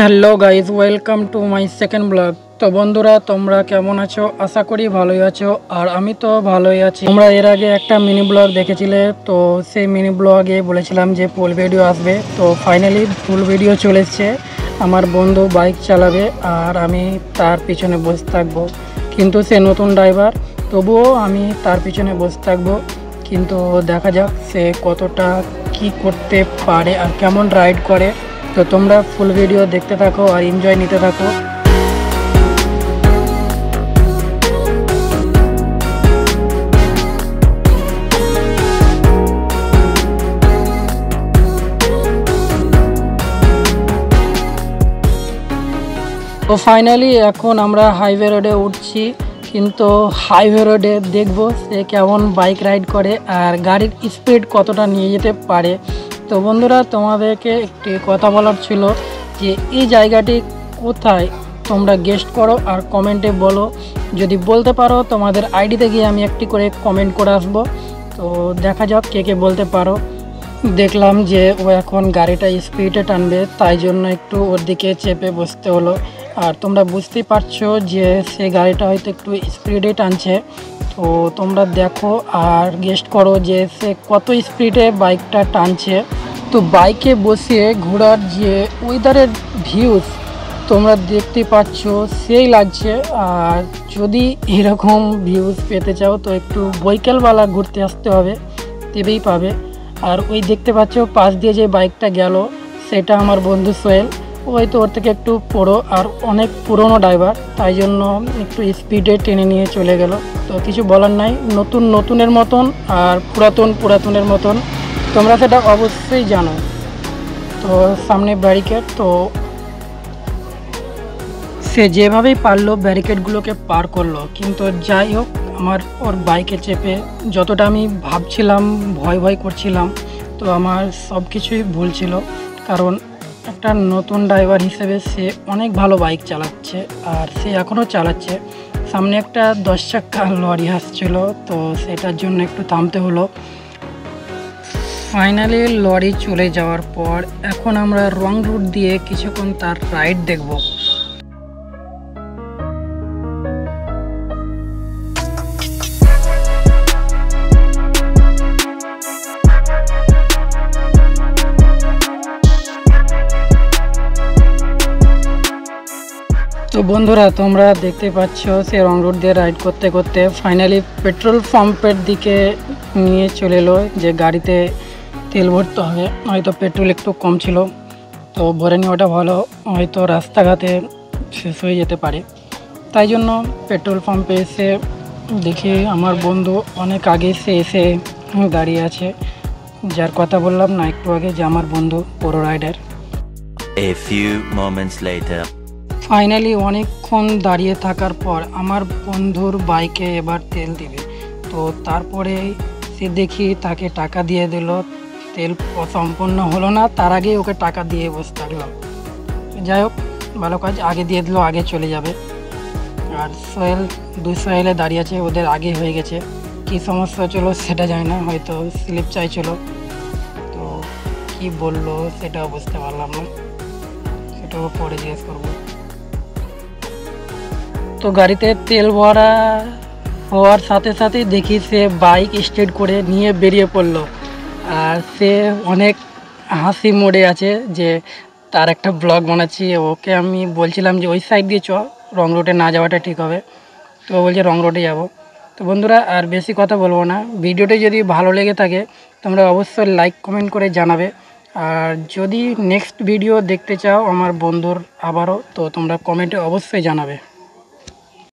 Hello guys, welcome to my second blog. তো বন্ধুরা, তোমরা কেমন আছো? আশা করি ভালোই আছো, আর আমি তো ভালোই আছি। তোমরা এর আগে একটা মিনি ব্লগ দেখেছিলে, তো সেই মিনি ব্লগে বলেছিলাম যে ফুল ভিডিও আসবে। তো ফাইনালি ফুল ভিডিও চলে এসছে। আমার বন্ধু বাইক চালাবে আর আমি তার পিছনে বসে থাকবো। কিন্তু সে নতুন ড্রাইভার, তবুও আমি তার পিছনে বসে থাকবো। কিন্তু দেখা যাক সে কতটা কি করতে পারে আর কেমন রাইড করে। তো তোমরা ফুল ভিডিও দেখতে থাকো আর এনজয় নিতে থাকো। তো ফাইনালি এখন আমরা হাইওয়ে রোডে উঠছি, কিন্তু হাইওয়ে রোডে দেখবো সে কেমন বাইক রাইড করে আর গাড়ির স্পিড কতটা নিয়ে যেতে পারে। তো বন্ধুরা, তোমাদেরকে একটি কথা বলার ছিল যে এই জায়গাটি কোথায়, তোমরা গেস্ট করো আর কমেন্টে বলো। যদি বলতে পারো তোমাদের আইডিতে গিয়ে আমি একটি করে কমেন্ট করে আসবো। তো দেখা যাক কে কে বলতে পারো। দেখলাম যে ও এখন গাড়িটা স্পিডে টানবে, তাই জন্য একটু ওর দিকে চেপে বসতে হলো। আর তোমরা বুঝতেই পারছো যে সে গাড়িটা হয়তো একটু স্পিডে টানছে। তো তোমরা দেখো আর গেস্ট করো যে সে কত স্পিডে বাইকটা টানছে। তো বাইকে বসে ঘোরার যে ওয়েদারের ভিউজ তোমরা দেখতে পাচ্ছ, সেই লাগছে। আর যদি এরকম ভিউজ পেতে চাও তো একটু বৈকালবেলা ঘুরতে আসতে হবে, তবেই পাবে। আর ওই দেখতে পাচ্ছ পাশ দিয়ে যে বাইকটা গেল, সেটা আমার বন্ধু সোহেল। ওই তো ওর থেকে একটু বড়ো আর অনেক পুরনো ড্রাইভার, তাই জন্য একটু স্পিডে টেনে নিয়ে চলে গেল। তো কিছু বলার নাই, নতুন নতুনের মতন আর পুরাতন পুরাতনের মতন, তোমরা সেটা অবশ্যই জানো। তো সামনে ব্যারিকেড, তো সে যেভাবেই পারলো ব্যারিকেডগুলোকে পার করলো। কিন্তু যাই হোক, আমার ওর বাইকে চেপে যতটা আমি ভাবছিলাম, ভয় ভয় করছিলাম, তো আমার সব কিছুই ভুল ছিল। কারণ একটা নতুন ড্রাইভার হিসেবে সে অনেক ভালো বাইক চালাচ্ছে আর সে এখনও চালাচ্ছে। সামনে একটা 10 চাক্কা লরি আসছিলো, তো সেটার জন্য একটু থামতে হলো। ফাইনালি লরি চলে যাওয়ার পর এখন আমরা রং রুট দিয়ে কিছুক্ষণ তার রাইড দেখব। তো বন্ধুরা, তোমরা দেখতে পাচ্ছ সে রং রুট দিয়ে রাইড করতে করতে ফাইনালি পেট্রোল পাম্পের দিকে নিয়ে চলে এলো, যে গাড়িতে তেল ভরতে হবে। হয়তো পেট্রোল একটু কম ছিল, তো ভরে নেওয়াটা ভালো, হয়তো রাস্তাঘাটে শেষ হয়ে যেতে পারে। তাই জন্য পেট্রোল পাম্পে এসে দেখি আমার বন্ধু অনেক আগে এসে দাঁড়িয়ে আছে, যার কথা বললাম না একটু আগে, যে আমার বন্ধু পুরো rider. A few moments later. Finally অনেকক্ষণ দাঁড়িয়ে থাকার পর আমার বন্ধুর বাইকে এবার তেল দিবে। তো তারপরে সে দেখি তাকে টাকা দিয়ে দিল, তেল সম্পূর্ণ হলো না, তার আগে ওকে টাকা দিয়ে বসে থাকলাম। যাই হোক, ভালো কাজ, আগে দিয়ে দিল, আগে চলে যাবে। আর সোহেল, সোহেলে দাঁড়িয়ে আছে, ওদের আগে হয়ে গেছে। কী সমস্যা ছিল সেটা জানি না, হয়তো স্লিপ চাইছিল, তো কি বললো সেটাও বুঝতে পারলাম না, সেটাও পরে জিজ্ঞেস করবো। তো গাড়িতে তেল ভরা হওয়ার সাথে সাথেই দেখি সে বাইক স্টার্ট করে নিয়ে বেরিয়ে পড়লো। আর সে অনেক হাসি মোডে আছে, যে তার একটা ব্লগ বানাচ্ছি। ওকে আমি বলছিলাম যে ওই সাইড দিয়ে চ, রং রোডে না যাওয়াটা ঠিক হবে। তো বলছে রং রোডে যাব। তো বন্ধুরা, আর বেশি কথা বলবো না, ভিডিওটি যদি ভালো লেগে থাকে তোমরা অবশ্যই লাইক কমেন্ট করে জানাবে। আর যদি নেক্সট ভিডিও দেখতে চাও আমার বন্ধুর আবারও, তো তোমরা কমেন্টে অবশ্যই জানাবে।